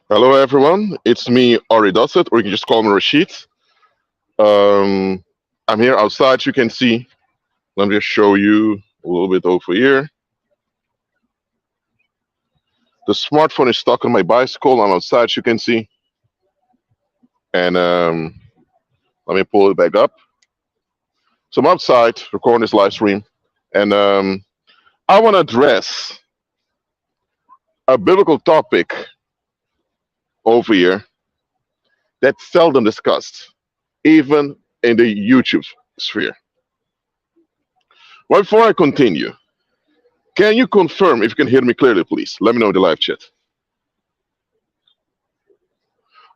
Hello, everyone. It's me, Ari Dusset, or you can just call me Rashid. Um, I'm here outside. You can see. Let me just show you a little bit over here. The smartphone is stuck on my bicycle. I'm outside. You can see, and let me pull it back up. So I'm outside recording this live stream, and I want to address a biblical topic over here that's seldom discussed, even in the YouTube sphere. Well, before I continue, can you confirm if you can hear me clearly, please? Let me know in the live chat.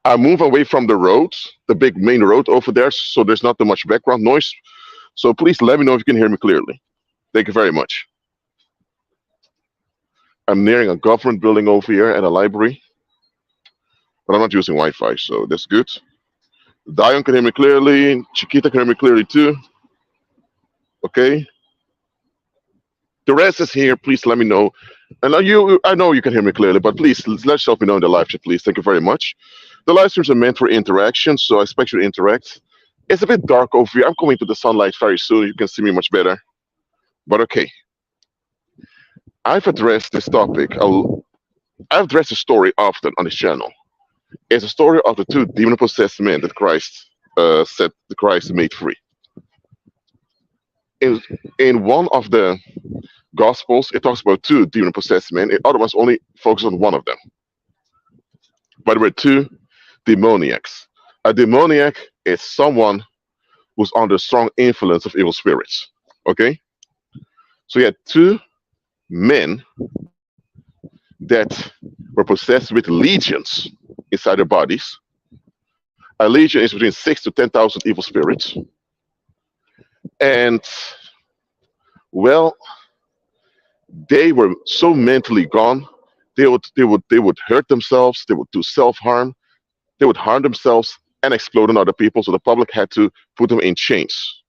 I move away from the road, the big main road over there, so there's not too much background noise. So please let me know if you can hear me clearly. Thank you very much. I'm nearing a government building over here and a library, but I'm not using Wi-Fi, so that's good. Dion can hear me clearly. Chiquita can hear me clearly too. Okay. The rest is here. Please let me know. And I know you can hear me clearly, but please let's help me know in the live chat, please. Thank you very much. The live streams are meant for interaction, so I expect you to interact. It's a bit dark over here. I'm coming to the sunlight very soon. You can see me much better. But okay, I've addressed this topic. I've addressed the story often on this channel. It's a story of the two demon-possessed men that Christ said the Christ made free. In in one of the Gospels, it talks about two demon-possessed men. In other ones, only focus on one of them. But there were two demoniacs. A demoniac is someone who's under strong influence of evil spirits. Okay? So you had two men that were possessed with legions inside their bodies. A legion is between 6 to 10,000 evil spirits. And, well, they were so mentally gone, they would hurt themselves, they would do self-harm, they would harm themselves and explode on other people, so the public had to put them in chains.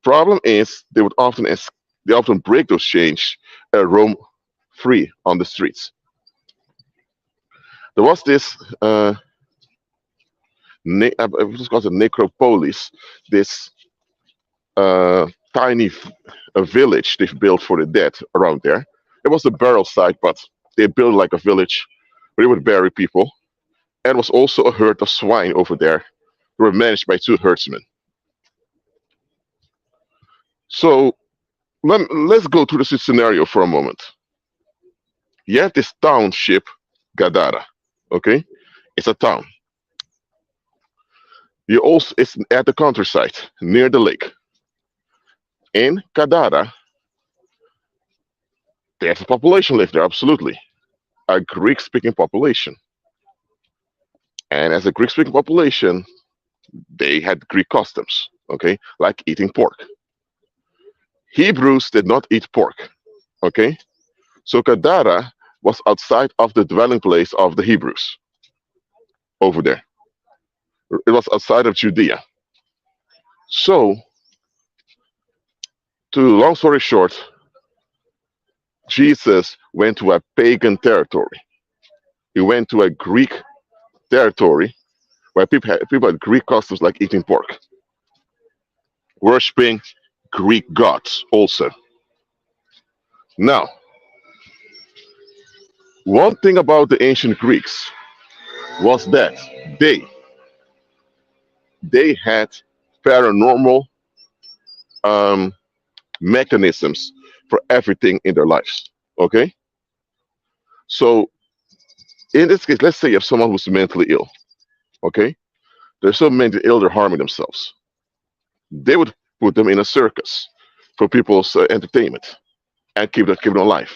Problem is, they often break those chains and roam free on the streets. There was this, what's called a necropolis, this tiny a village they've built for the dead around there. It was a burial site, but they built like a village where they would bury people. And was also a herd of swine over there. They were managed by two herdsmen. So let's go through the scenario for a moment. You have this township, Gadara. Okay, it's a town. You also it's at the countryside near the lake. In Gadara, there's a population live there. Absolutely, a Greek-speaking population. And as a Greek-speaking population, they had Greek customs. Okay, like eating pork. Hebrews did not eat pork. Okay, so Gadara was outside of the dwelling place of the Hebrews over there. It was outside of Judea. So, to long story short, Jesus went to a pagan territory. He went to a Greek territory where people had Greek customs like eating pork, worshipping Greek gods also. Now, one thing about the ancient Greeks was that they they had paranormal um, mechanisms for everything in their lives. Okay, so in this case, let's say you have someone who's mentally ill. Okay, they're so mentally ill they're harming themselves. They would put them in a circus for people's entertainment and keep them alive.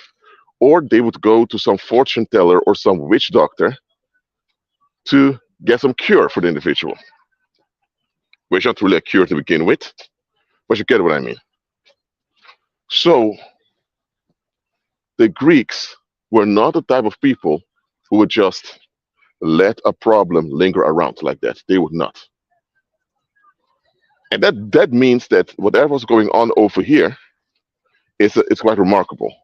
Or they would go to some fortune teller or some witch doctor to get some cure for the individual, which is not really a cure to begin with, but you get what I mean. So the Greeks were not the type of people who would just let a problem linger around like that. They would not. And that means that whatever's going on over here is quite remarkable.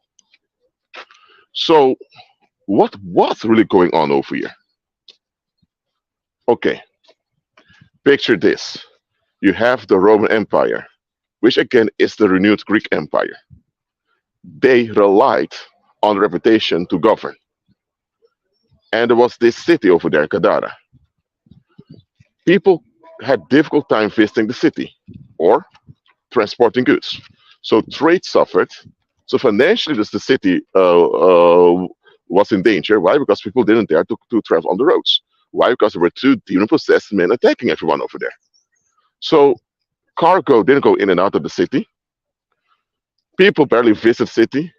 So what was really going on over here? Okay, picture this. You have the Roman Empire, which again is the renewed Greek Empire. They relied on reputation to govern. And there was this city over there, Gadara. People had difficult time visiting the city or transporting goods. So trade suffered. So financially, the city was in danger. Why? Because people didn't dare to travel on the roads. Why? Because there were two demon-possessed men attacking everyone over there. So cargo didn't go in and out of the city. People barely visit the city.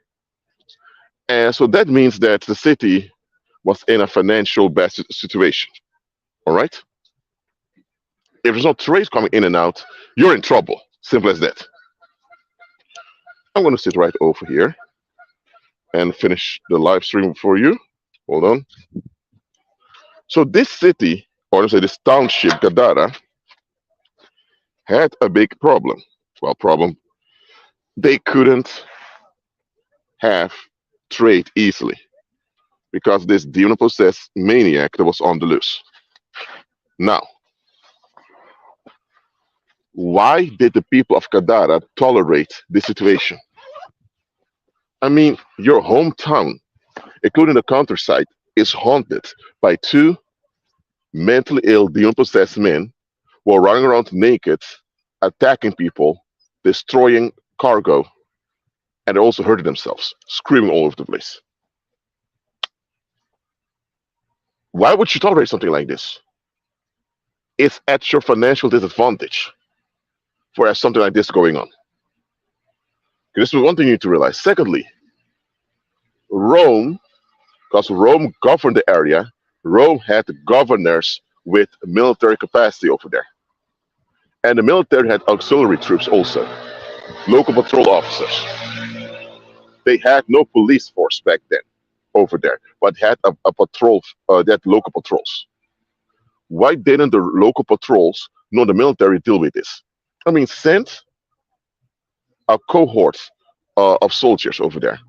And so that means that the city was in a financial bad situation. All right? If there's no trade coming in and out, you're in trouble. Simple as that. I'm going to sit right over here and finish the live stream for you. Hold on. So this city, or let's say this township, Gadara, had a big problem. Well, problem. They couldn't have trade easily because this demon-possessed maniac that was on the loose. Now, why did the people of Gadara tolerate this situation? I mean, your hometown, including the countryside, is haunted by two mentally ill, demon-possessed men who are running around naked, attacking people, destroying cargo, and they're also hurting themselves, screaming all over the place. Why would you tolerate something like this? It's at your financial disadvantage for something like this going on. This is one thing you need to realize. Secondly, Rome, because Rome governed the area, Rome had governors with military capacity over there. And the military had auxiliary troops also, local patrol officers. They had no police force back then over there, but had a patrol, they had local patrols. Why didn't the local patrols, nor the military, deal with this? I mean, send a cohort of soldiers over there.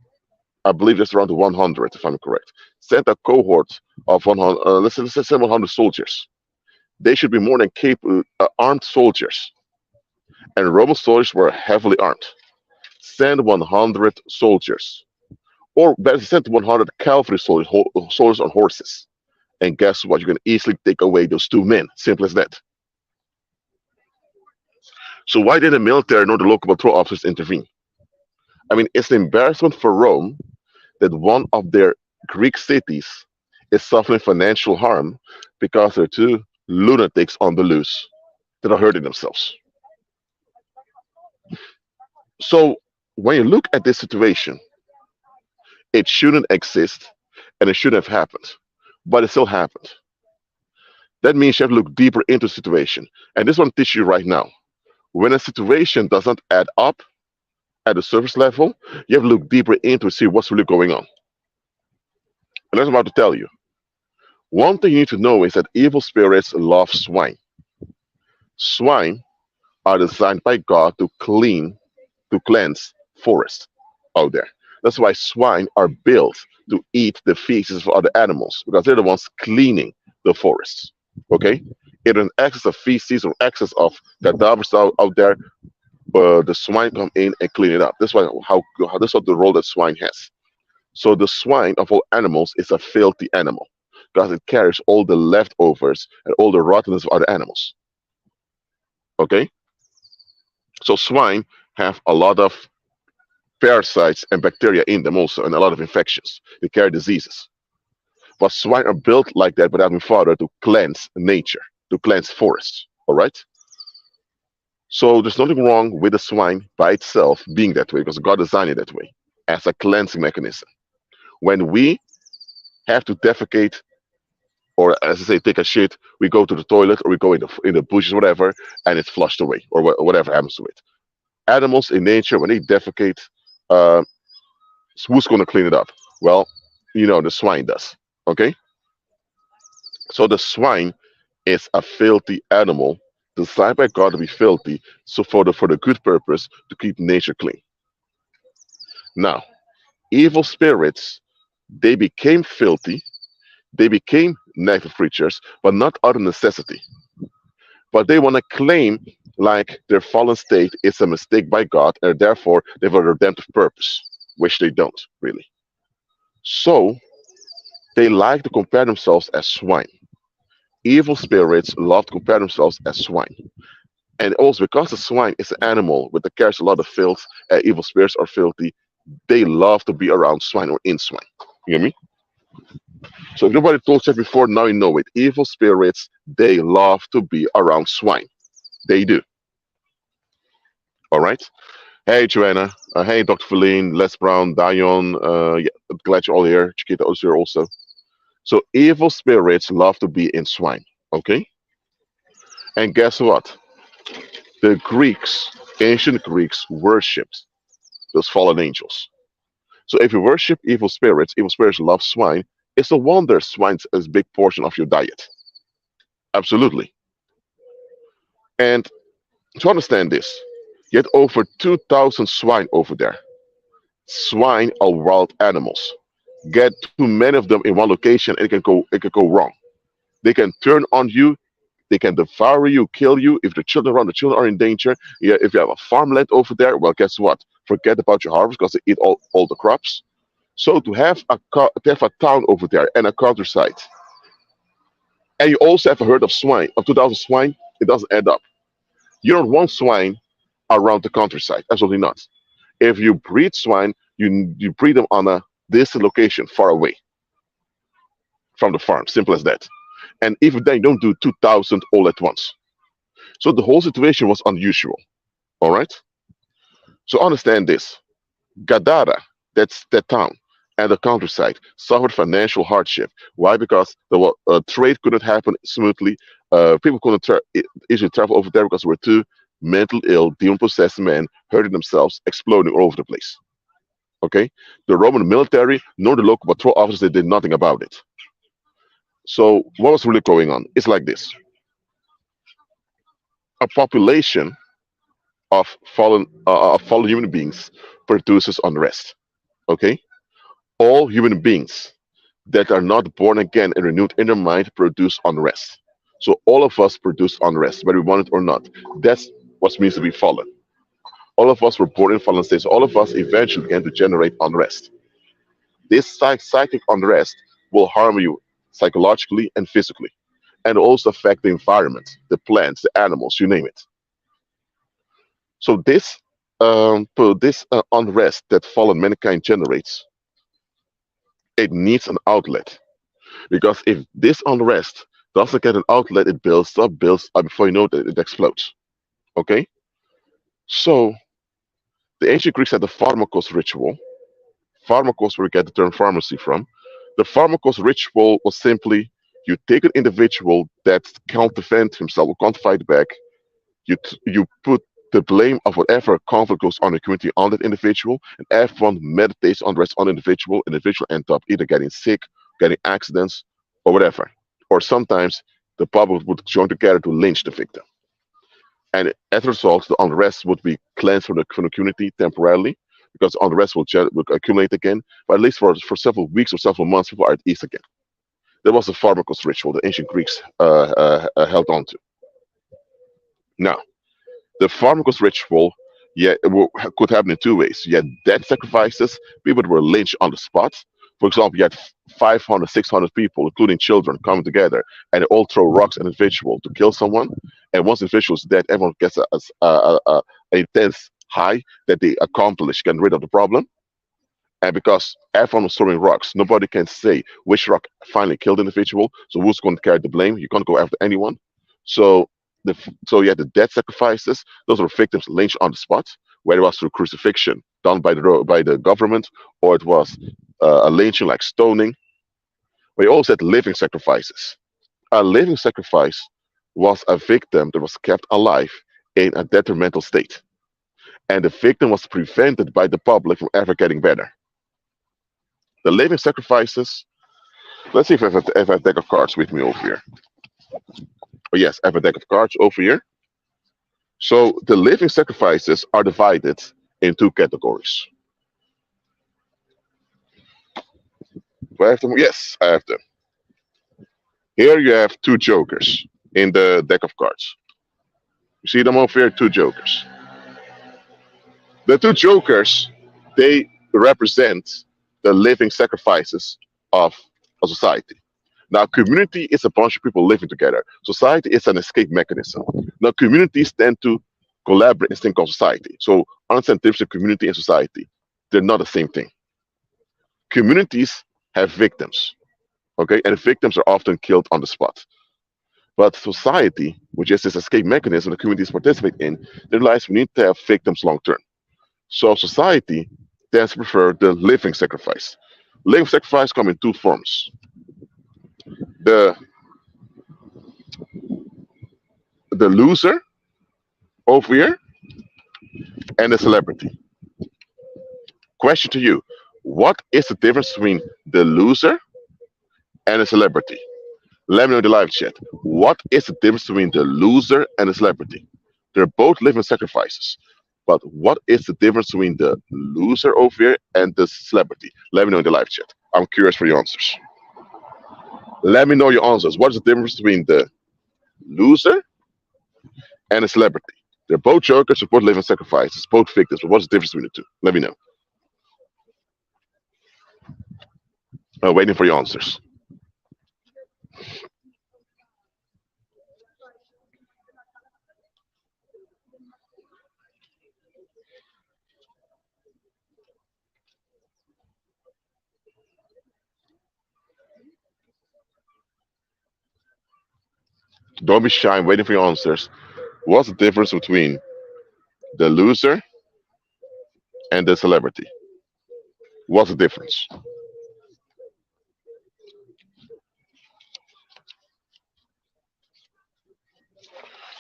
I believe it's around 100, if I'm correct. Send a cohort of 100, let's say 100 soldiers. They should be more than capable, armed soldiers. And Roman soldiers were heavily armed. Send 100 soldiers. Or better, send 100 cavalry soldiers, soldiers on horses. And guess what? You can easily take away those two men. Simple as that. So why didn't the military nor the local patrol officers intervene? I mean, it's an embarrassment for Rome that one of their Greek cities is suffering financial harm because there are two lunatics on the loose that are hurting themselves. So when you look at this situation, it shouldn't exist and it shouldn't have happened, but it still happened. That means you have to look deeper into the situation. And this one teaches you right now. When a situation does not add up at the surface level, you have to look deeper into it to see what's really going on. And that's what I'm about to tell you. One thing you need to know is that evil spirits love swine. Swine are designed by God to cleanse forests out there. That's why swine are built to eat the feces of other animals because they're the ones cleaning the forests. Okay? If an excess of feces or excess of cadavers out there, the swine come in and clean it up. That's why that's what the role that swine has. So the swine of all animals is a filthy animal because it carries all the leftovers and all the rottenness of other animals. Okay? So swine have a lot of parasites and bacteria in them also, and a lot of infections. They carry diseases. But swine are built like that by Heavenly Father to cleanse nature, to cleanse forests. All right? So there's nothing wrong with the swine by itself being that way because God designed it that way as a cleansing mechanism. When we have to defecate, or as I say, take a shit, we go to the toilet or we go in the bushes, whatever, and it's flushed away or whatever happens to it. Animals in nature, when they defecate, who's going to clean it up? Well, the swine does. Okay? So the swine is a filthy animal designed by God to be filthy, so for the good purpose to keep nature clean. Now, evil spirits, they became filthy, they became negative creatures, but not out of necessity. But they want to claim like their fallen state is a mistake by God, and therefore they have a redemptive purpose, which they don't really. So they like to compare themselves as swine. Evil spirits love to compare themselves as swine. And also because the swine is an animal that carries a lot of filth, evil spirits are filthy, they love to be around swine or in swine. You get me? So if nobody told you before, now you know it. Evil spirits, they love to be around swine. They do. All right. Hey, Joanna. Hey, Dr. Feline, Les Brown, Dion. Yeah, glad you're all here. Chiquita is here also. So evil spirits love to be in swine. Okay. And guess what? The Greeks, ancient Greeks, worshipped those fallen angels. So if you worship evil spirits love swine. It's a wonder swine's a big portion of your diet. Absolutely. And to understand this, you had over 2,000 swine over there. Swine are wild animals. Get too many of them in one location, and it can go wrong. They can turn on you. They can devour you, kill you. If the children around the children are in danger, yeah. If you have a farmland over there, well, guess what? Forget about your harvest because they eat all the crops. So to have a town over there and a countryside, and you also have a herd of swine of 2,000 swine, it doesn't add up. You don't want swine around the countryside. Absolutely not. If you breed swine, you breed them on a distant location, far away from the farm. Simple as that. And even then, you don't do 2,000 all at once. So the whole situation was unusual. All right. So understand this: Gadara, that's that town, and the countryside suffered financial hardship. Why? Because trade couldn't happen smoothly. People couldn't easily travel over there because there were two mental ill, demon-possessed men hurting themselves, exploding all over the place. Okay, the Roman military nor the local patrol officers they did nothing about it. So what was really going on? It's like this: a population of fallen human beings produces unrest. Okay, all human beings that are not born again and renewed in their mind produce unrest. So all of us produce unrest, whether we want it or not. That's what it means to be fallen. All of us were born in fallen states. All of us eventually began to generate unrest. This psychic unrest will harm you psychologically and physically, and also affect the environment, the plants, the animals, you name it. So this unrest that fallen mankind generates, it needs an outlet. Because if this unrest doesn't get an outlet, it builds up before you know it explodes. Okay? So the ancient Greeks had the pharmacos ritual. Pharmacos, where we get the term pharmacy from. The pharmacos ritual was simply you take an individual that can't defend himself or can't fight back, you put the blame of whatever conflict goes on in the community on that individual, and everyone meditates on the rest on the individual. Individual end up either getting sick, getting accidents, or whatever. Or sometimes the public would join together to lynch the victim. And as a result, the unrest would be cleansed from the community temporarily, because unrest will accumulate again. But at least for several weeks or several months, people are at ease again. There was a pharmacos ritual the ancient Greeks held on to. Now, the pharmacos ritual, yeah, could happen in two ways. You had death sacrifices, people that were lynched on the spot. For example, you had 500, 600 people, including children, coming together and they all throw rocks at an individual to kill someone. And once the individual is dead, everyone gets a intense high that they accomplish getting rid of the problem. And because everyone was throwing rocks, nobody can say which rock finally killed the individual. So who's going to carry the blame? You can't go after anyone. So so you had the death sacrifices. Those were victims lynched on the spot, whether it was through crucifixion done by the government, or it was a lynching like stoning. But you also had living sacrifices. A living sacrifice was a victim that was kept alive in a detrimental state, and the victim was prevented by the public from ever getting better. The living sacrifices. Let's see if I have a deck of cards with me over here. Oh yes, I have a deck of cards over here. So the living sacrifices are divided in two categories. Do I have them? Yes, I have them. Here you have two jokers in the deck of cards. You see them over here, two jokers. The two jokers, they represent the living sacrifices of a society. Now, community is a bunch of people living together. Society is an escape mechanism. Now, communities tend to collaborate in thing called society. So, understand the difference between community and society. They're not the same thing. Communities have victims, okay, and the victims are often killed on the spot. But society, which is this escape mechanism the communities participate in, they realize we need to have victims long term. So society tends to prefer the living sacrifice. Living sacrifice come in two forms: the the loser over here and the celebrity. Question to you: what is the difference between the loser and the celebrity? Let me know in the live chat. What is the difference between the loser and the celebrity? They're both living sacrifices. But what is the difference between the loser over here and the celebrity? Let me know in the live chat. I'm curious for your answers. Let me know your answers. What is the difference between the loser and the celebrity? They're both jokers, they're both living sacrifices, both victims. But what's the difference between the two? Let me know. Waiting for your answers. Don't be shy. I'm waiting for your answers. What's the difference between the loser and the celebrity? What's the difference?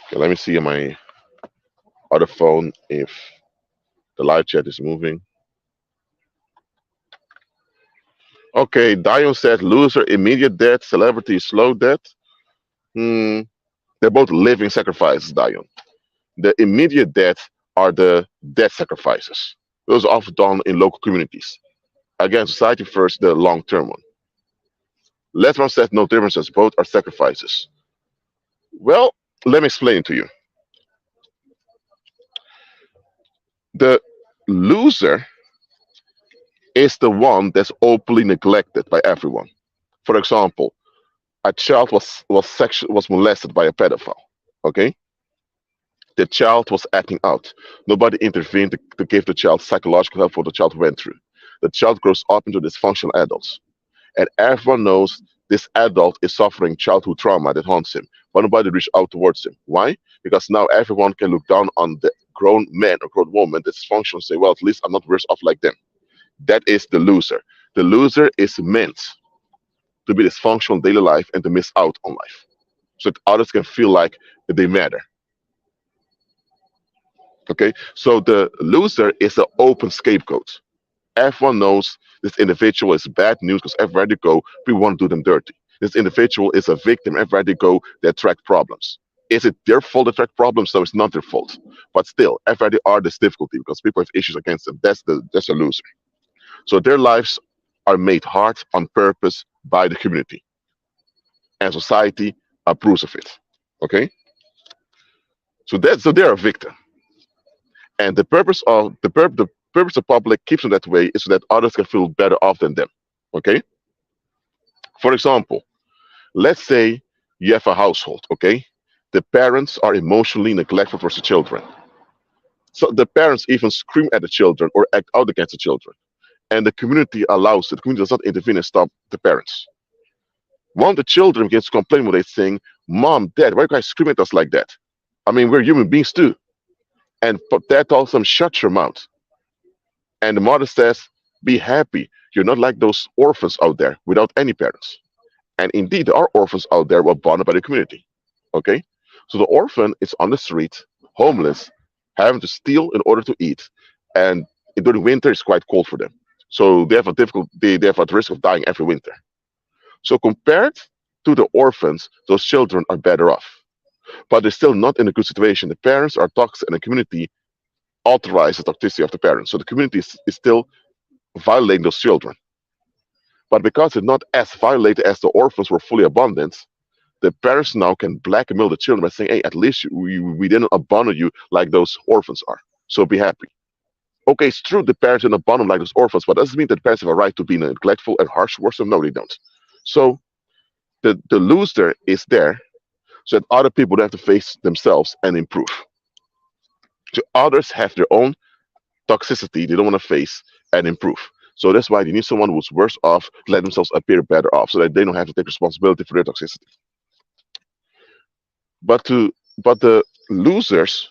Okay, let me see on my other phone if the live chat is moving. Okay, Dion said loser, immediate death, celebrity, slow death. Hmm, they're both living sacrifices, Dion. The immediate death are the death sacrifices. Those are often done in local communities. Again, society first, the long term one. Letman said no differences, both are sacrifices. Well, let me explain it to you. The loser is the one that's openly neglected by everyone. For example, a child was molested by a pedophile. Okay, the child was acting out. Nobody intervened to give the child psychological help for the child went through. The child grows up into dysfunctional adults, and everyone knows this adult is suffering childhood trauma that haunts him, but nobody reaches out towards him. Why? Because now everyone can look down on the grown man or grown woman that's dysfunctional and say, well, at least I'm not worse off like them. That is the loser. The loser is meant to be dysfunctional in daily life and to miss out on life so that others can feel like they matter. Okay, so the loser is an open scapegoat. Everyone knows this individual is bad news because everywhere they go, people want to do them dirty. This individual is a victim. Everywhere they go, they attract problems. Is it their fault to attract problems? So it's not their fault. But still, everywhere they are, there's difficulty because people have issues against them. That's a loser. So their lives are made hard on purpose by the community, and society approves of it. Okay, so they're a victim, and the purpose of public keeps them that way is so that others can feel better off than them. Okay, for example, let's say you have a household. Okay, the parents are emotionally neglectful towards the children, so the parents even scream at the children or act out against the children, and the community allows it. The community does not intervene and stop the parents. One of the children begins to complain when they saying, "Mom, Dad, why are you guys screaming at us like that? I mean, we're human beings too." And dad tells them, "Shut your mouth." And the mother says, "Be happy. You're not like those orphans out there without any parents." And indeed, there are orphans out there who are bonded by the community. Okay? So the orphan is on the street, homeless, having to steal in order to eat. And during winter, it's quite cold for them. So they have a risk of dying every winter. So compared to the orphans, those children are better off. But they're still not in a good situation. The parents are toxic and the community authorizes the toxicity of the parents. So the community is still violating those children. But because they're not as violated as the orphans were fully abundant, the parents now can blackmail the children by saying, hey, at least we didn't abandon you like those orphans are. So be happy. Okay, it's true the parents didn't abandon like those orphans, but doesn't mean that parents have a right to be neglectful and harsh towards them. No, they don't. So the loser is there so that other people don't have to face themselves and improve. So others have their own toxicity they don't want to face and improve. So that's why they need someone who's worse off to let themselves appear better off so that they don't have to take responsibility for their toxicity. But the losers,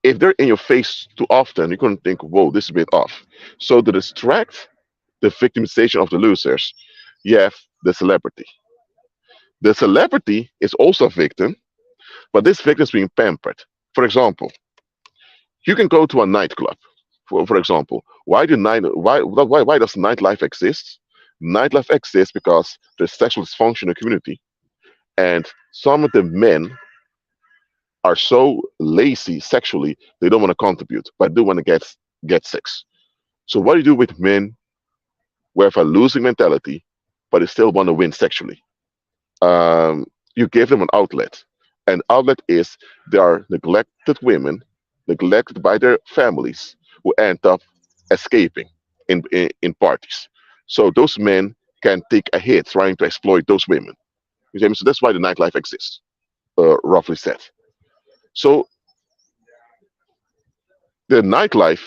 if they're in your face too often, you're gonna think, whoa, this is a bit off. So to distract the victimization of the losers, you have the celebrity. The celebrity is also a victim, but this victim is being pampered. For example, you can go to a nightclub. For example, why does nightlife exist? Nightlife exists because there's sexual dysfunction in the community, and some of the men are so lazy sexually they don't want to contribute, but do want to get sex. So what do you do with men who have a losing mentality, but they still want to win sexually? You give them an outlet. An outlet is they are neglected women, neglected by their families, who end up escaping in parties. So those men can take a hit trying to exploit those women. You see what I mean? So that's why the nightlife exists, roughly said. So the nightlife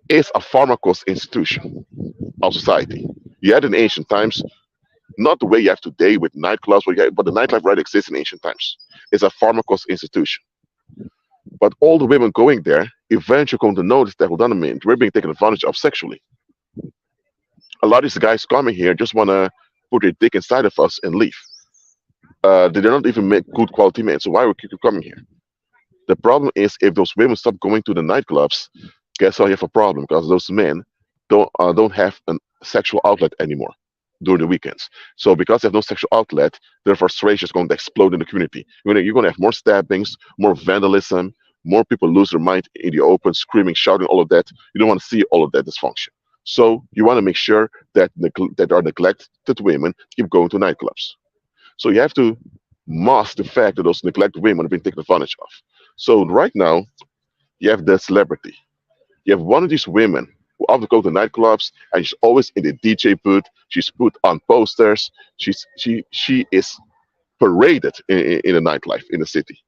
is a pharmacos institution of society. You had in ancient times, not the way you have today with nightclubs, but the nightlife right exists in ancient times. It's a pharmacos institution. But all the women going there eventually going to notice that, hold on a minute, we're being taken advantage of sexually. A lot of these guys coming here just want to put their dick inside of us and leave. They do not even make good quality men. So why would you keep coming here? The problem is if those women stop going to the nightclubs, guess how you have a problem because those men don't have a sexual outlet anymore during the weekends. So because they have no sexual outlet, their frustration is going to explode in the community. You're going to have more stabbings, more vandalism, more people lose their mind in the open, screaming, shouting, all of that. You don't want to see all of that dysfunction. So you want to make sure that that are neglected women keep going to nightclubs. So you have to mask the fact that those neglected women have been taken advantage of. So right now, you have the celebrity. You have one of these women who often go to nightclubs and she's always in the DJ booth. She's put on posters. She is paraded in the nightlife in the city.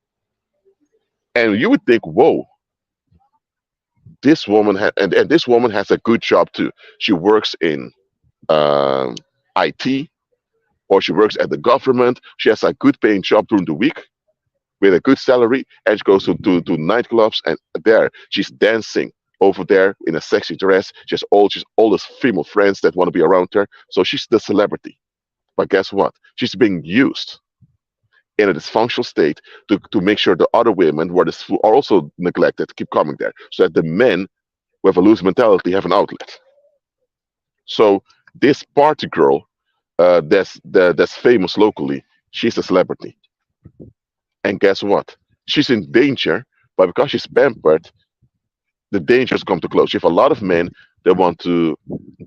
And you would think, whoa, this woman and this woman has a good job too. She works in um, IT or she works at the government. She has a good paying job during the week with a good salary, and she goes to nightclubs, and there she's dancing over there in a sexy dress. She's all those female friends that want to be around her. So she's the celebrity. But guess what? She's being used in a dysfunctional state to make sure the other women who are also neglected keep coming there, so that the men who have a loose mentality have an outlet. So this party girl that's famous locally, she's a celebrity. And guess what? She's in danger, but because she's pampered, the dangers come too close. You have a lot of men that want to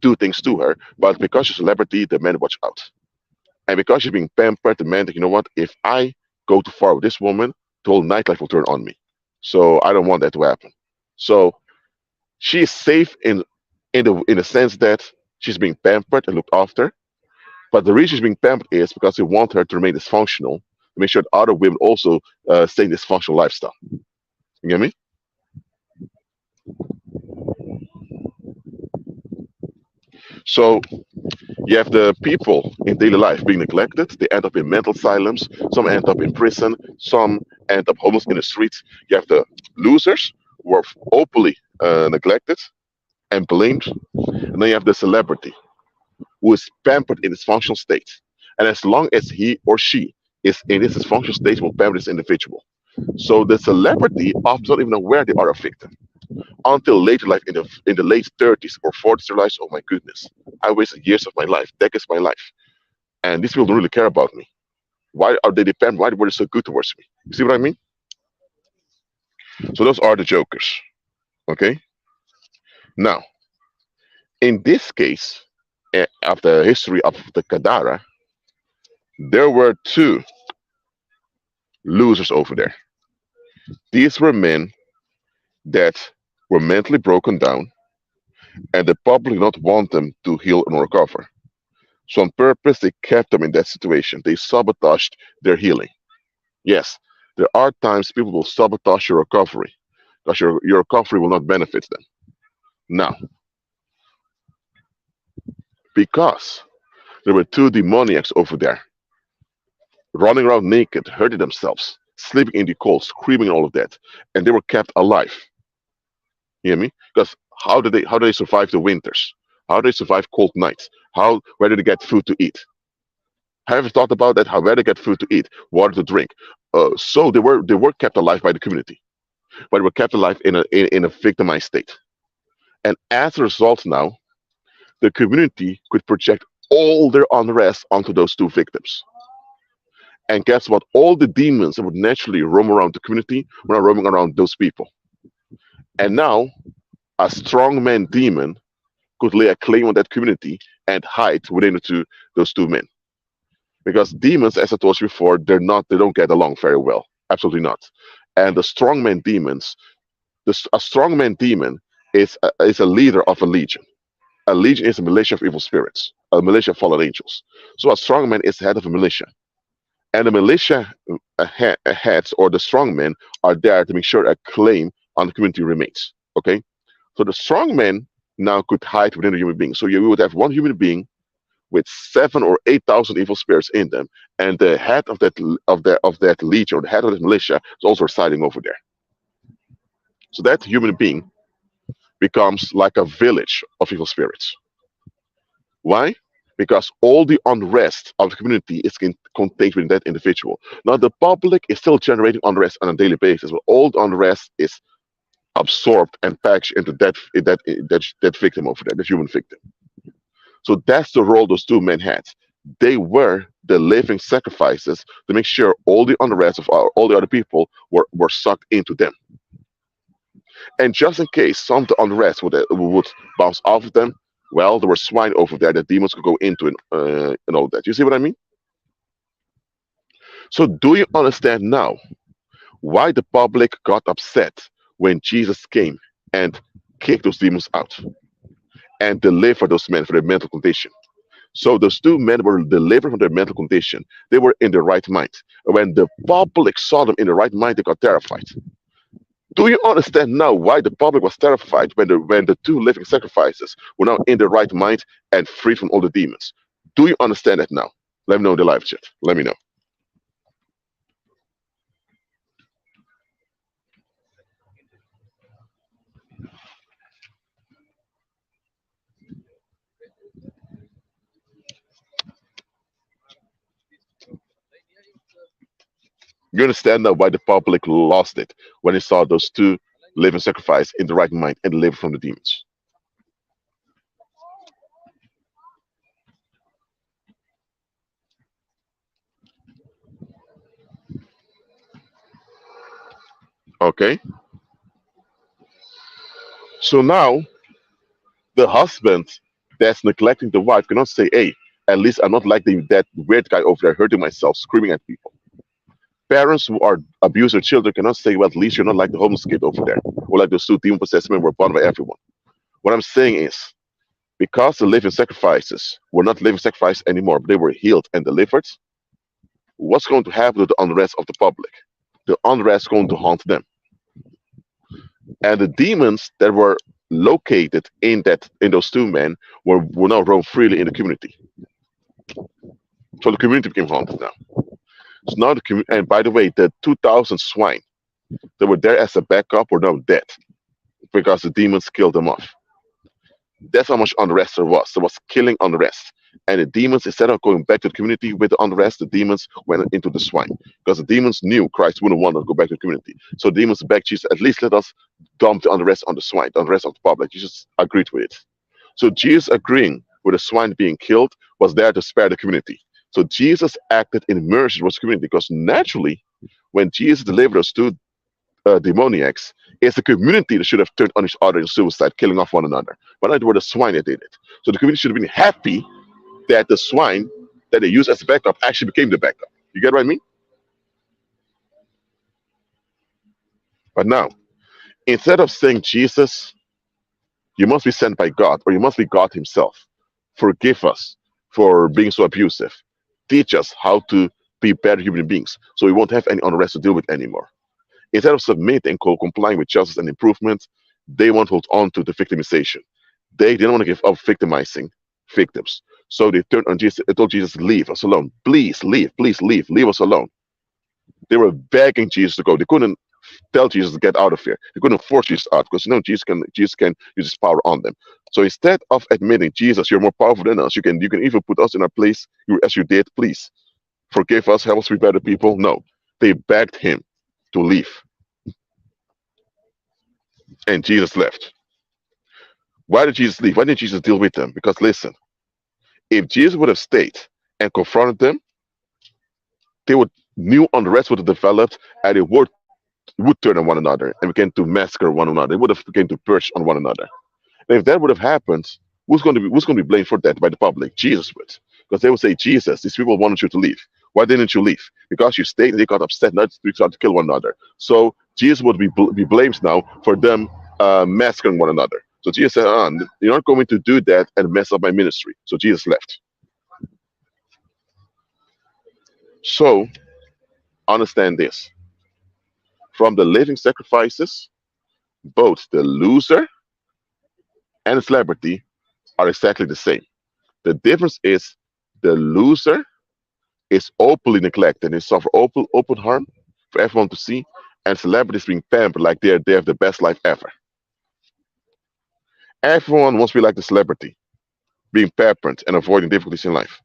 do things to her, but because she's a celebrity, the men watch out. And because she's being pampered, the men think, you know what? If I go too far with this woman, the whole nightlife will turn on me. So I don't want that to happen. So she is safe in the sense that she's being pampered and looked after. But the reason she's being pampered is because they want her to remain dysfunctional, to make sure that other women also stay in this functional lifestyle. You get me? So you have the people in daily life being neglected. They end up in mental asylums. Some end up in prison. Some end up homeless in the streets. You have the losers who are openly neglected and blamed. And then you have the celebrity who is pampered in its functional state. And as long as he or she is in this dysfunctional state, will pamper this individual. So the celebrity often not even aware they are a victim until later life in the late 30s or 40s realize, oh my goodness, I wasted years of my life, decades of my life, and these people don't really care about me. Why are they dependent? Why were they so good towards me? You see what I mean? So those are the jokers. Okay. Now, in this case, of the history of the Gadara, there were two. losers over there. These were men that were mentally broken down, and the public did not want them to heal and recover. So, on purpose, they kept them in that situation. They sabotaged their healing. Yes, there are times people will sabotage your recovery because your recovery will not benefit them. Now, because there were two demoniacs over there running around naked, hurting themselves, sleeping in the cold, screaming and all of that, and they were kept alive. You hear me? Because how do they survive the winters? How do they survive cold nights? Where do they get food to eat? Have you thought about that? How where they get food to eat, water to drink? So they were kept alive by the community, but they were kept alive in a victimized state. And as a result, now the community could project all their unrest onto those two victims. And guess what? All the demons that would naturally roam around the community were now roaming around those people. And now a strongman demon could lay a claim on that community and hide within those two men. Because demons, as I told you before, they don't get along very well. Absolutely not. And the strongman demons, a strongman demon is a leader of a legion. A legion is a militia of evil spirits, a militia of fallen angels. So a strongman is the head of a militia. And the militia heads or the strongmen are there to make sure a claim on the community remains. Okay? So the strongmen now could hide within a human being. So you would have one human being with 7 or 8 thousand evil spirits in them, and the head of that legion or the head of that militia is also residing over there. So that human being becomes like a village of evil spirits. Why? Because all the unrest of the community is contained within that individual. Now the public is still generating unrest on a daily basis, but all the unrest is absorbed and packaged into that victim over there, that human victim. So that's the role those two men had. They were the living sacrifices to make sure all the unrest of all the other people were sucked into them. And just in case some of the unrest would bounce off of them, well, there were swine over there that demons could go into and all that. You see what I mean? So do you understand now why the public got upset when Jesus came and kicked those demons out and delivered those men from their mental condition? So those two men were delivered from their mental condition. They were in the right mind. When the public saw them in the right mind, they got terrified. Do you understand now why the public was terrified when the two living sacrifices were now in the right mind and free from all the demons? Do you understand that now? Let me know in the live chat. Let me know. You understand now why the public lost it when they saw those two living sacrifices in the right mind and delivered from the demons. Okay? So now the husband that's neglecting the wife cannot say, hey, at least I'm not like that weird guy over there hurting myself, screaming at people. Parents who are abuse their children cannot say, well, at least you're not like the homeless kid over there, or like those two demon possessed men were born by everyone. What I'm saying is, because the living sacrifices were not living sacrifices anymore, but they were healed and delivered, what's going to happen to the unrest of the public? The unrest is going to haunt them. And the demons that were located in those two men will now roam freely in the community. So the community became haunted now. So now and by the way, the 2,000 swine that were there as a backup were now dead because the demons killed them off. That's how much unrest there was. There was killing unrest. And the demons, instead of going back to the community with the unrest, the demons went into the swine. Because the demons knew Christ wouldn't want to go back to the community. So the demons begged Jesus, at least let us dump the unrest on the swine, the unrest of the public. Jesus agreed with it. So Jesus agreeing with the swine being killed was there to spare the community. So Jesus acted in mercy towards the community because naturally, when Jesus delivered us to demoniacs, it's the community that should have turned on each other in suicide, killing off one another. But not were the swine that did it. So the community should have been happy that the swine that they used as a backup actually became the backup. You get what I mean? But now, instead of saying, Jesus, you must be sent by God, or you must be God Himself, forgive us for being so abusive. Teach us how to be better human beings so we won't have any unrest to deal with anymore. Instead of submitting, complying with justice and improvement, they want to hold on to the victimization. They didn't want to give up victimizing victims. So they turned on Jesus. They told Jesus, leave us alone. Please leave. Leave us alone. They were begging Jesus to go. They couldn't tell Jesus to get out of here. They couldn't force Jesus out because Jesus can use his power on them. So instead of admitting, Jesus, you're more powerful than us, you can even put us in our place as you did, please. Forgive us, help us be better people. No. They begged him to leave. And Jesus left. Why did Jesus leave? Why didn't Jesus deal with them? Because listen, if Jesus would have stayed and confronted them, they would new unrest would have developed and it would turn on one another and begin to massacre one another. It would have begun to purge on one another. And if that would have happened, who's going to be blamed for that by the public? Jesus would. Because they would say, Jesus, these people wanted you to leave. Why didn't you leave? Because you stayed and they got upset, not to start to kill one another. So Jesus would be blamed now for them massacring one another. So Jesus said, you're not going to do that and mess up my ministry. So Jesus left. So understand this. From the living sacrifices, both the loser and the celebrity are exactly the same. The difference is the loser is openly neglected and suffer open harm for everyone to see, and celebrities being pampered like they have the best life ever. Everyone wants to be like the celebrity, being pampered and avoiding difficulties in life.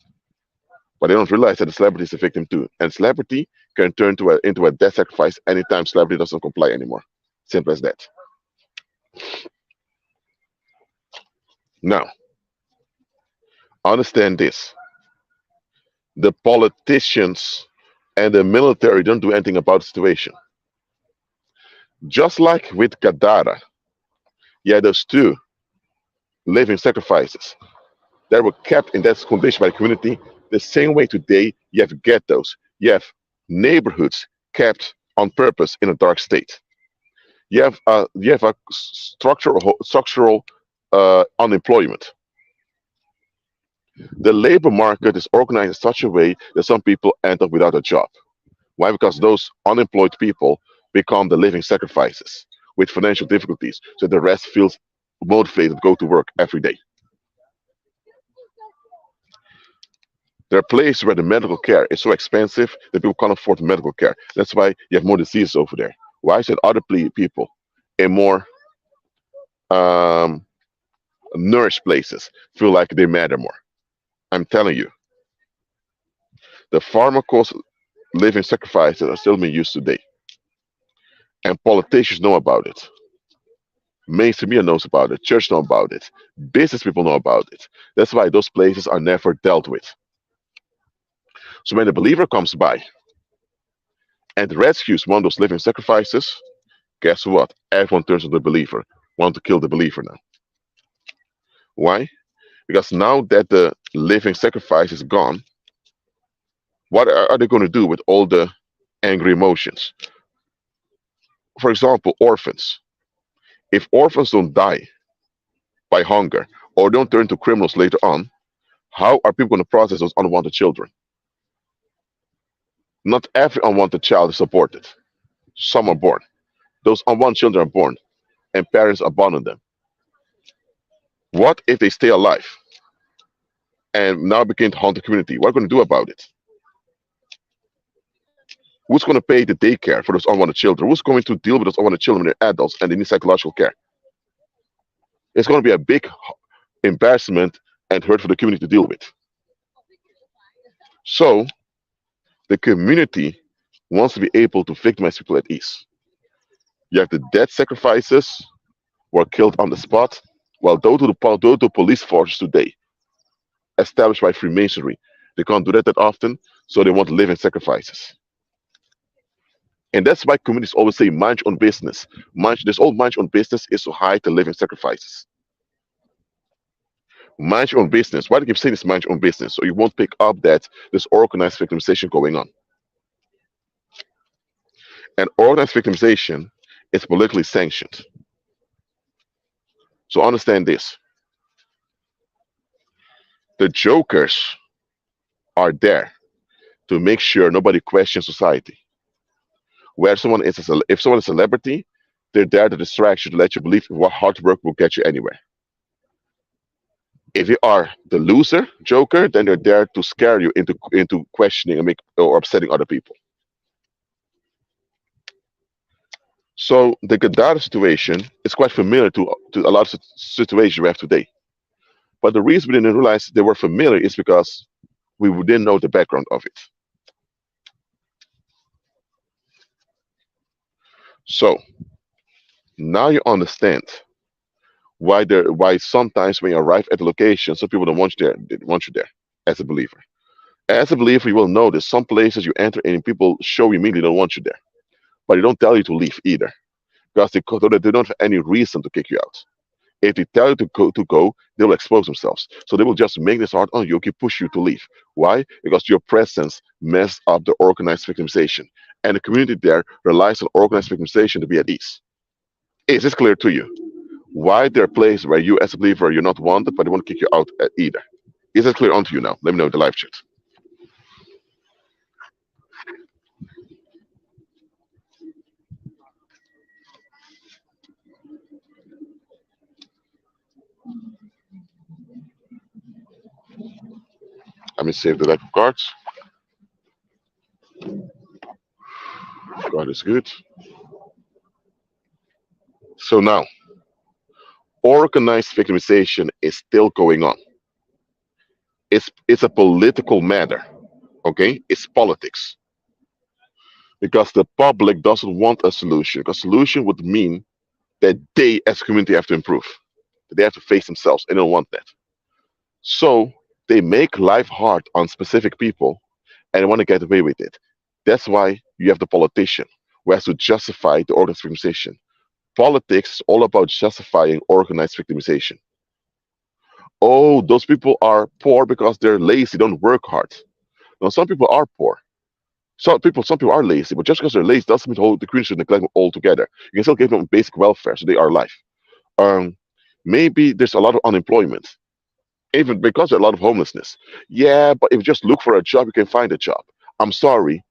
But they don't realize that the celebrity is a victim too. And celebrity can turn into a death sacrifice anytime celebrity doesn't comply anymore. Simple as that. Now, understand this. The politicians and the military don't do anything about the situation. Just like with Gadara, yeah, those two living sacrifices that were kept in that condition by the community, the same way today you have ghettos, you have neighborhoods kept on purpose in a dark state. You have a structural unemployment. The labor market is organized in such a way that some people end up without a job. Why? Because those unemployed people become the living sacrifices with financial difficulties, so the rest feels motivated to go to work every day. There are places where the medical care is so expensive that people can't afford medical care. That's why you have more diseases over there. Why should other people in more um, nourished places feel like they matter more? I'm telling you, the pharmacos living sacrifices are still being used today, and politicians know about it. Mainstream media knows about it. Church know about it. Business people know about it. That's why those places are never dealt with. So when the believer comes by and rescues one of those living sacrifices, guess what? Everyone turns on the believer, want to kill the believer now. Why? Because now that the living sacrifice is gone, what are they going to do with all the angry emotions? For example, orphans. If orphans don't die by hunger or don't turn to criminals later on, how are people going to process those unwanted children? Not every unwanted child is aborted. Some are born. Those unwanted children are born and parents abandon them. What if they stay alive and now begin to haunt the community? What are we going to do about it? Who's going to pay the daycare for those unwanted children? Who's going to deal with those unwanted children when they're adults and they need psychological care? It's going to be a big embarrassment and hurt for the community to deal with. So the community wants to be able to victimize people at ease. You have the dead sacrifices who are killed on the spot, while those to police forces today, established by Freemasonry, they can't do that often, so they want living sacrifices. And that's why communities always say mind your own business. This old mind your own business is to hide the living sacrifices. Mind your own business. Why do you keep saying this mind your own business? So you won't pick up that there's organized victimization going on. And organized victimization It's politically sanctioned. So understand this: the jokers are there to make sure nobody questions society. Where someone is, if someone is a celebrity, they're there to distract you, to let you believe what hard work will get you anywhere. If you are the loser joker, then they're there to scare you into questioning and make or upsetting other people. So the Gadara situation is quite familiar to a lot of situations we have today. But the reason we didn't realize they were familiar is because we didn't know the background of it. So now you understand why sometimes when you arrive at the location, some people don't want you there. They don't want you there as a believer. As a believer, you will notice some places you enter and people show you immediately don't want you there, but they don't tell you to leave either because they don't have any reason to kick you out. If they tell you to go, they will expose themselves. So they will just make this hard on you, okay, push you to leave. Why? Because your presence messed up the organized victimization. And the community there relies on organized victimization to be at ease. Is this clear to you? Why there are places where you as a believer you're not wanted, but they won't kick you out either? Is that clear onto you now? Let me know in the live chat. Let me save the deck of cards. God is good. So now, organized victimization is still going on. It's a political matter, okay? It's politics because the public doesn't want a solution. Because solution would mean that they, as a community, have to improve. That they have to face themselves, and they don't want that. So they make life hard on specific people, and they want to get away with it. That's why you have the politician who has to justify the organized victimization. Politics is all about justifying organized victimization. Oh, those people are poor because they're lazy, don't work hard. Now, some people are poor. Some people are lazy, but just because they're lazy doesn't mean the community should neglect them altogether. You can still give them basic welfare so they are alive. Um, Maybe there's a lot of unemployment, even because there's a lot of homelessness. Yeah, but if you just look for a job, you can find a job. I'm sorry,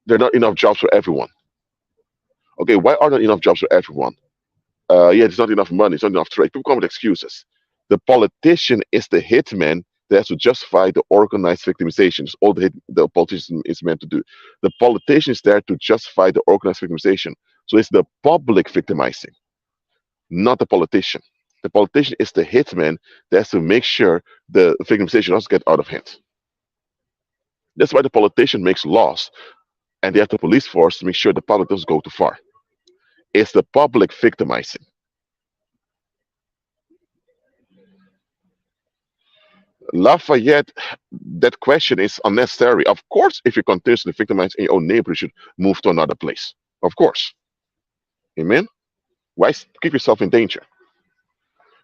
there are not enough jobs for everyone. Okay, why are there enough jobs for everyone? Yeah, there's not enough money, there's not enough trade. People come with excuses. The politician is the hitman that has to justify the organized victimization. It's all the politician is meant to do. The politician is there to justify the organized victimization. So it's the public victimizing, not the politician. The politician is the hitman that has to make sure the victimization doesn't get out of hand. That's why the politician makes laws and they have the police force to make sure the public doesn't go too far. It's the public victimizing. Lafayette, that question is unnecessary. Of course, if you continuously victimize in your own neighborhood, you should move to another place. Of course. Amen? Why keep yourself in danger?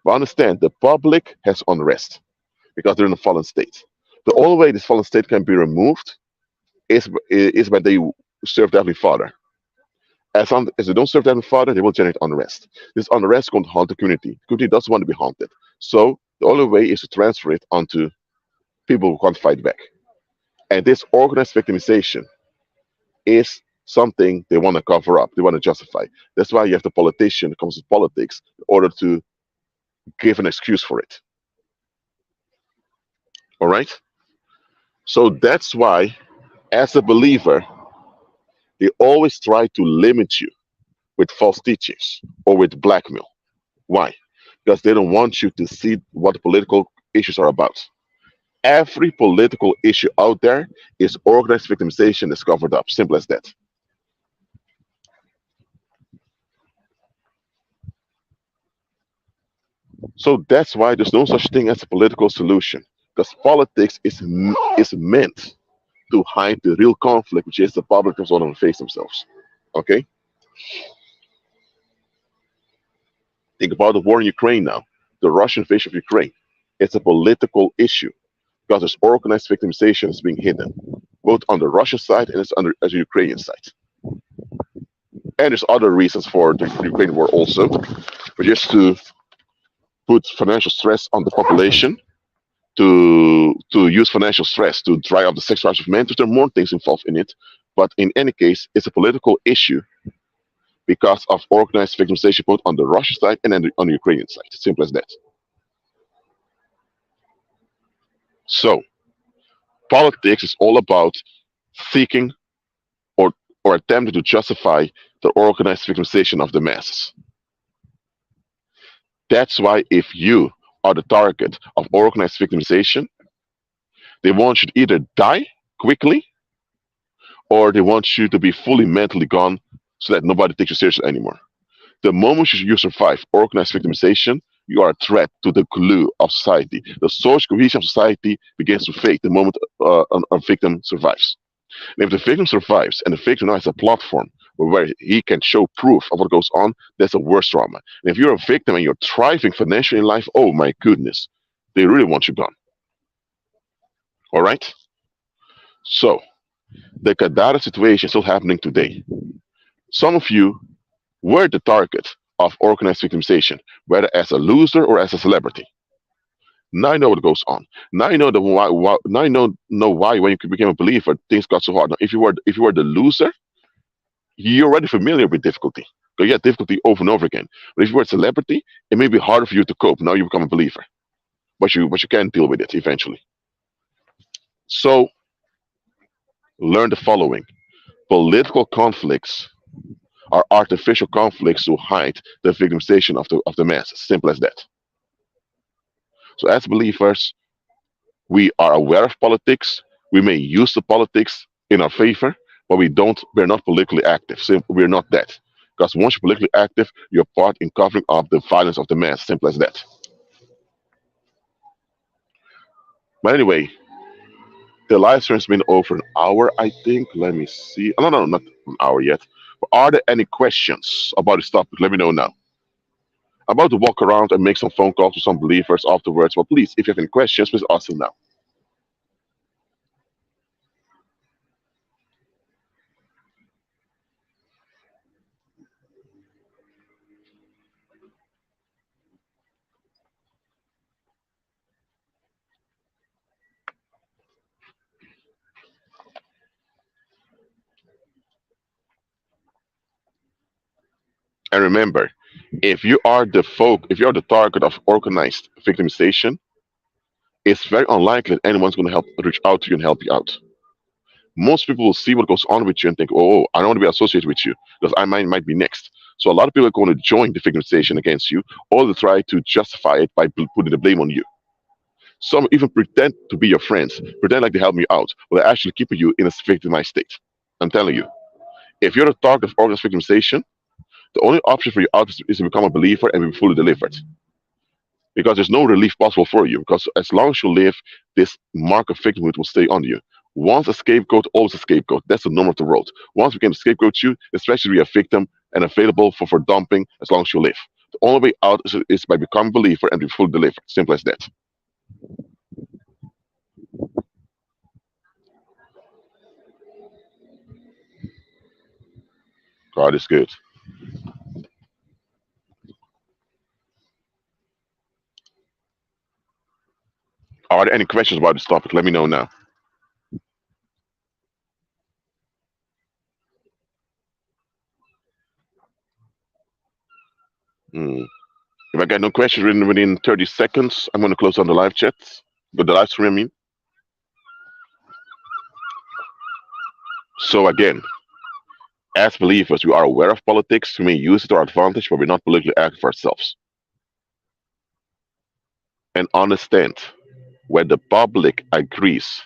But understand, the public has unrest because they're in a fallen state. The only way this fallen state can be removed is when they serve the Heavenly Father. As they don't serve the Heavenly Father, they will generate unrest. This unrest is going to haunt the community. The community doesn't want to be haunted. So the only way is to transfer it onto people who can't fight back. And this organized victimization is something they want to cover up, they want to justify. That's why you have the politician that comes with politics in order to give an excuse for it. All right? So that's why, as a believer, they always try to limit you with false teachings or with blackmail. Why? Because they don't want you to see what political issues are about. Every political issue out there is organized victimization that's covered up. Simple as that. So that's why there's no such thing as a political solution. Because politics is meant to hide the real conflict, which is the public doesn't want to face themselves. Okay? Think about the war in Ukraine now, the Russian invasion of Ukraine. It's a political issue because there's organized victimization is being hidden, both on the Russian side and it's on the Ukrainian side. And there's other reasons for the Ukraine war also, but just to put financial stress on the population, to use financial stress to dry up the sex drives of men. There are more things involved in it, but in any case, it's a political issue because of organized victimization both on the Russian side and on the Ukrainian side. Simple as that. So politics is all about seeking or attempting to justify the organized victimization of the masses. That's why if you are the target of organized victimization, they want you to either die quickly or they want you to be fully mentally gone so that nobody takes you seriously anymore. The moment you survive organized victimization, you are a threat to the glue of society. The social cohesion of society begins to fade the moment a victim survives. And if the victim survives and the victim now has a platform where he can show proof of what goes on, that's a worse trauma. And if you're a victim and you're thriving financially in life, oh my goodness, they really want you gone. All right? So, the Gadara situation is still happening today. Some of you were the target of organized victimization, whether as a loser or as a celebrity. Now you know what goes on. Now you know the why now you know why when you became a believer things got so hard. Now, if you were the loser, you're already familiar with difficulty. So you had difficulty over and over again. But if you were a celebrity, it may be harder for you to cope. Now you become a believer, but you can deal with it eventually. So learn the following: political conflicts are artificial conflicts to hide the victimization of the masses. Simple as that. So as believers, we are aware of politics. We may use the politics in our favor, but we're not politically active. So we're not that. Because once you're politically active, you're part in covering up the violence of the mass. Simple as that. But anyway, the live stream's been over an hour, I think. Let me see. Oh, no, not an hour yet. But are there any questions about this topic? Let me know now. I'm about to walk around and make some phone calls to some believers afterwards. But please, if you have any questions, please ask them now. And remember, if you are the target of organized victimization, it's very unlikely that anyone's going to help reach out to you and help you out. Most people will see what goes on with you and think, "Oh, I don't want to be associated with you because I might be next." So a lot of people are going to join the victimization against you, or they try to justify it by putting the blame on you. Some even pretend to be your friends, pretend like they help you out, but they're actually keeping you in a victimized state. I'm telling you, if you're the target of organized victimization, the only option for you out is to become a believer and be fully delivered. Because there's no relief possible for you. Because as long as you live, this mark of victimhood will stay on you. Once a scapegoat, always a scapegoat. That's the norm of the world. Once we can scapegoat you, especially be a victim and available for dumping as long as you live. The only way out is by becoming a believer and be fully delivered. Simple as that. God is good. Are there any questions about this topic? Let me know now. Hmm. If I get no questions within 30 seconds, I'm going to close on the live chat. But the live stream, I mean. So again, as believers, we are aware of politics. We may use it to our advantage, but we're not politically active ourselves. And understand when the public agrees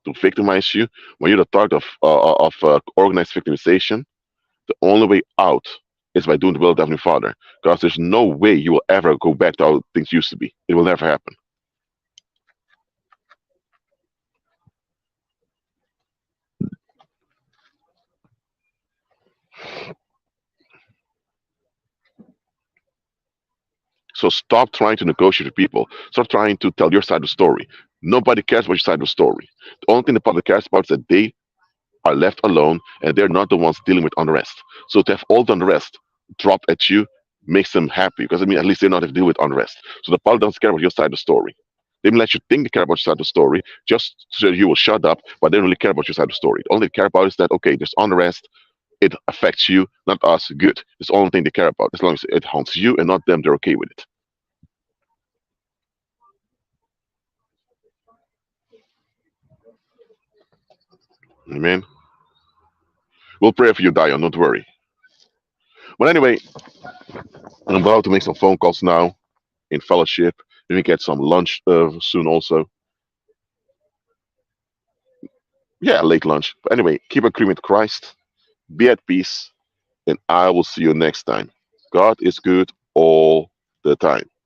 to victimize you, when you're the target of organized victimization, the only way out is by doing the will of the Heavenly Father. Because there's no way you will ever go back to how things used to be. It will never happen. So stop trying to negotiate with people. Stop trying to tell your side of the story. Nobody cares about your side of the story. The only thing the public cares about is that they are left alone, and they're not the ones dealing with unrest. So to have all the unrest dropped at you makes them happy, because I mean, at least they know how to deal with unrest. So the pilot doesn't care about your side of the story. They may let you think they care about your side of the story just so you will shut up, but they don't really care about your side of the story. The only they care about is that, okay, there's unrest, it affects you, not us. Good. It's the only thing they care about. As long as it haunts you and not them, they're okay with it. Amen. We'll pray for you, Dion. Don't worry. But anyway, I'm about to make some phone calls now in fellowship. Then we get some lunch soon also. Yeah, late lunch. But anyway, keep agreeing with Christ. Be at peace, and I will see you next time. God is good all the time.